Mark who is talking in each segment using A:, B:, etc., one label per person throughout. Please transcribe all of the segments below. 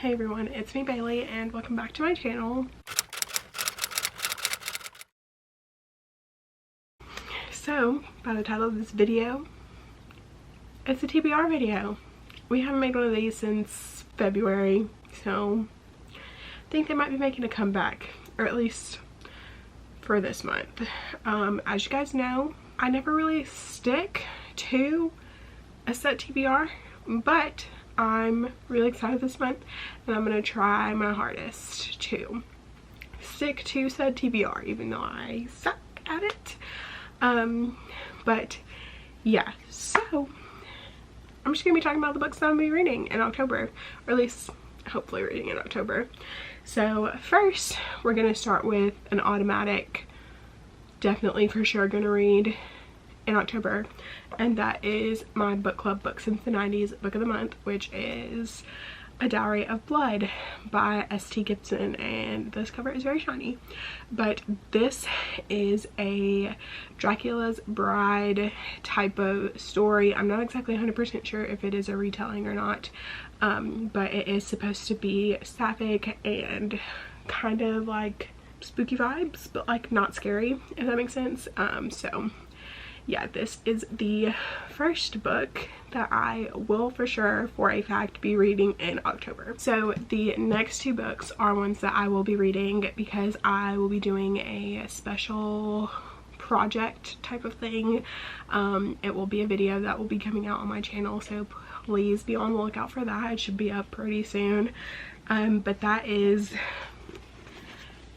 A: Hey everyone, it's me Bailey and welcome back to my channel. So, by the title of this video, it's a TBR video. We haven't made one of these since February, so I think they might be making a comeback, or at least for this month. As you guys know, I never really stick to a set TBR, but I'm really excited this month and I'm gonna try my hardest to stick to said TBR, even though I suck at it. But yeah, so I'm just gonna be talking about the books that I'm gonna be reading in October, or at least hopefully reading in October. So first we're gonna start with an automatic, definitely for sure gonna read in October, and that is my book club book since the 90s book of the month, which is A Dowry of Blood by S.T. Gibson, and this cover is very shiny. But this is a Dracula's Bride type of story. I'm not exactly 100% sure if it is a retelling or not, but it is supposed to be sapphic and kind of like spooky vibes, but like not scary, if that makes sense. So yeah, this is the first book that I will for sure, for a fact, be reading in October. So the next two books are ones that I will be reading because I will be doing a special project type of thing. It will be a video that will be coming out on my channel, so please be on the lookout for that. It should be up pretty soon. But that is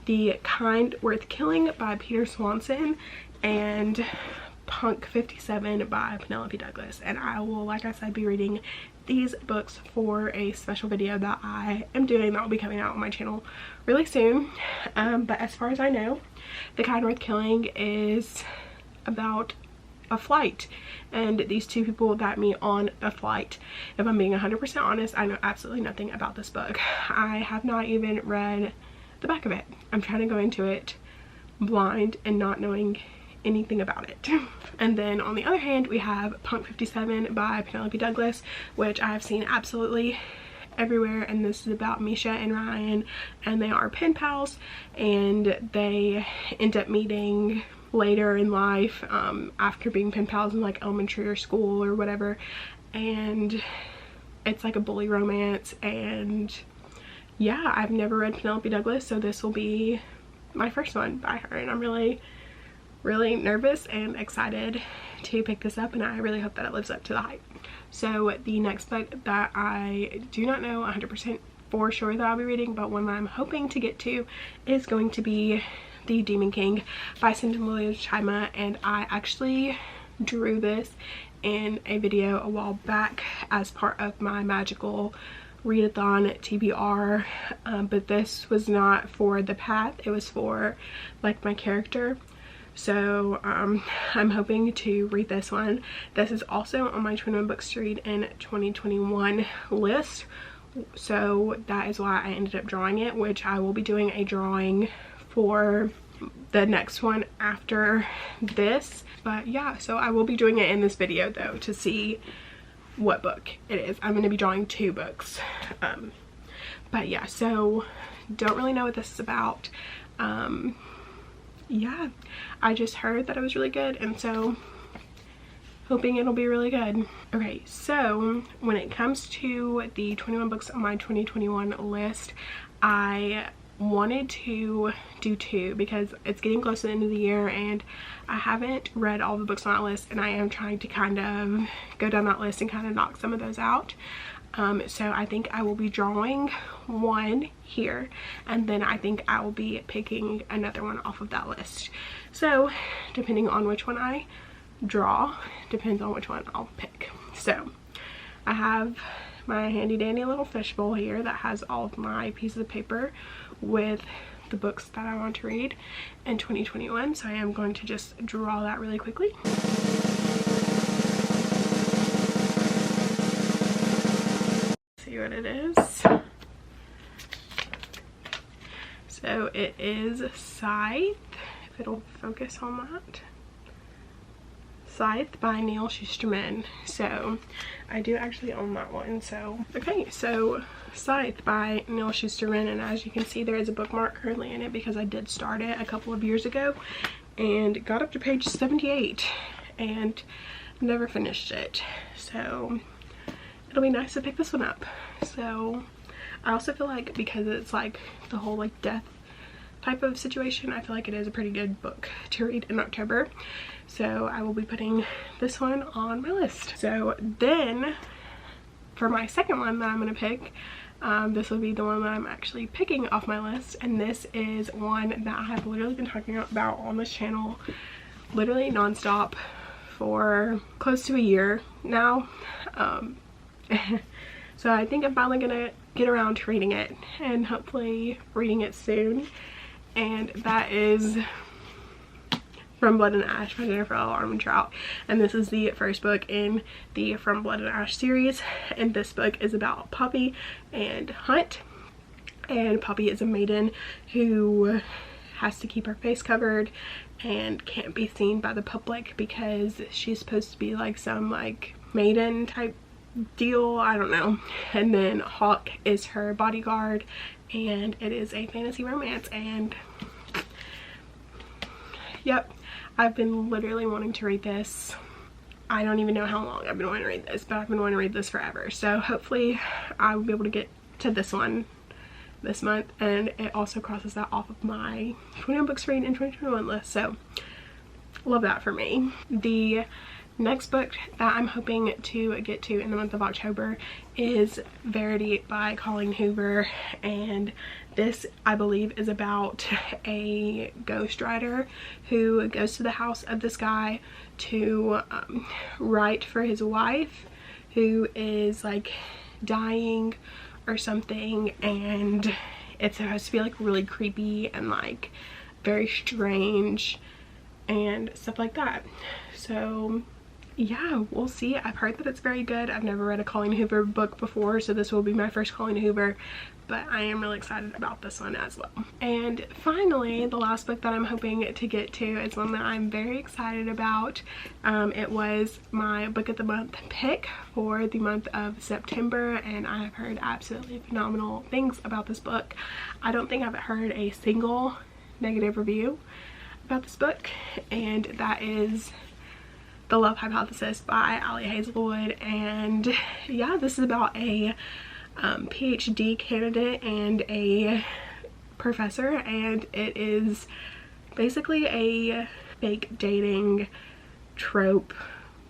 A: The Kind Worth Killing by Peter Swanson and Punk 57 by Penelope Douglas, and I will, like I said, be reading these books for a special video that I am doing that will be coming out on my channel really soon. But as far as I know, The Kind Worth Killing is about a flight and these two people that meet on a flight. If I'm being 100% honest, I know absolutely nothing about this book. I have not even read the back of it. I'm trying to go into it blind and not knowing anything about it. And then on the other hand, we have Punk 57 by Penelope Douglas, which I have seen absolutely everywhere, and this is about Misha and Ryan, and they are pen pals, and they end up meeting later in life, after being pen pals in like elementary or school or whatever, and it's like a bully romance. And yeah, I've never read Penelope Douglas, so this will be my first one by her, and I'm really nervous and excited to pick this up, and I really hope that it lives up to the hype. So the next book that I do not know 100% for sure that I'll be reading, but one that I'm hoping to get to, is going to be The Demon King by Cinderella Chima, and I actually drew this in a video a while back as part of my magical readathon TBR, but this was not for the path, it was for like my character. So I'm hoping to read this one. This is also on my 21 books to read in 2021 list, so that is why I ended up drawing it, which I will be doing a drawing for the next one after this. But yeah, so I will be doing it in this video though to see what book it is. I'm going to be drawing two books. But yeah, so don't really know what this is about. Yeah, I just heard that it was really good, and so hoping it'll be really good. Okay, so when it comes to the 21 books on my 2021 list, I wanted to do two because it's getting close to the end of the year and I haven't read all the books on that list, and I am trying to kind of go down that list and kind of knock some of those out. So I think I will be drawing one here, and then I think I will be picking another one off of that list. So depending on which one I draw, depends on which one I'll pick. So I have my handy dandy little fishbowl here that has all of my pieces of paper with the books that I want to read in 2021. So I am going to just draw that really quickly. See what it is. So it is Scythe, if it'll focus on that. Scythe by Neil Shusterman. So I do actually own that one. So okay, so Scythe by Neil Schuster-Wren, and as you can see there is a bookmark currently in it because I did start it a couple of years ago and got up to page 78 and never finished it. So it'll be nice to pick this one up. So I also feel like because it's like the whole like death type of situation, I feel like it is a pretty good book to read in October. So I will be putting this one on my list. So then for my second one that I'm gonna pick, this will be the one that I'm actually picking off my list, and this is one that I have literally been talking about on this channel literally non-stop for close to a year now. So I think I'm finally gonna get around to reading it and hopefully reading it soon, and that is From Blood and Ash by Jennifer L. Armentrout, and this is the first book in the From Blood and Ash series, and this book is about Poppy and Hunt. And Poppy is a maiden who has to keep her face covered and can't be seen by the public because she's supposed to be like some like maiden type deal, I don't know. And then Hawk is her bodyguard, and it is a fantasy romance, and yep, I've been literally wanting to read this. I don't even know how long I've been wanting to read this, but I've been wanting to read this forever. So hopefully I will be able to get to this one this month, and it also crosses that off of my 21 books to read in 2021 list. So love that for me. The next book that I'm hoping to get to in the month of October is Verity by Colleen Hoover, and this I believe is about a ghostwriter who goes to the house of this guy to write for his wife who is like dying or something, and it's supposed to be like really creepy and like very strange and stuff like that. So yeah, we'll see. I've heard that it's very good. I've never read a Colleen Hoover book before, so this will be my first Colleen Hoover, but I am really excited about this one as well. And finally, the last book that I'm hoping to get to is one that I'm very excited about. It was my book of the month pick for the month of September, and I have heard absolutely phenomenal things about this book. I don't think I've heard a single negative review about this book, and that is The Love Hypothesis by Ali Hazelwood. And yeah, this is about a PhD candidate and a professor, and it is basically a fake dating trope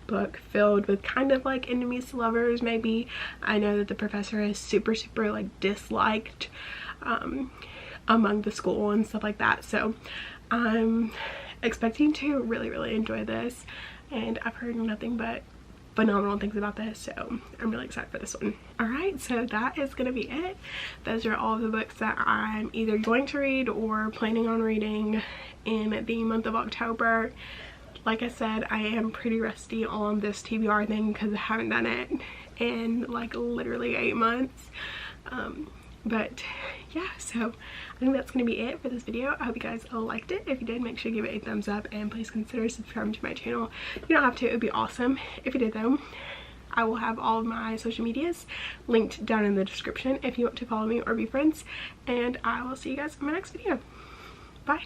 A: book filled with kind of like enemies to lovers maybe. I know that the professor is super like disliked among the school and stuff like that, so I'm expecting to really enjoy this, and I've heard nothing but phenomenal things about this, so I'm really excited for this one. Alright, so that is gonna be it. Those are all of the books that I'm either going to read or planning on reading in the month of October. Like I said, I am pretty rusty on this TBR thing because I haven't done it in like literally 8 months. But yeah, so I think that's going to be it for this video. I hope you guys liked it. If you did, make sure you give it a thumbs up, and please consider subscribing to my channel. You don't have to, it would be awesome if you did though. I will have all of my social medias linked down in the description if you want to follow me or be friends, and I will see you guys in my next video. Bye.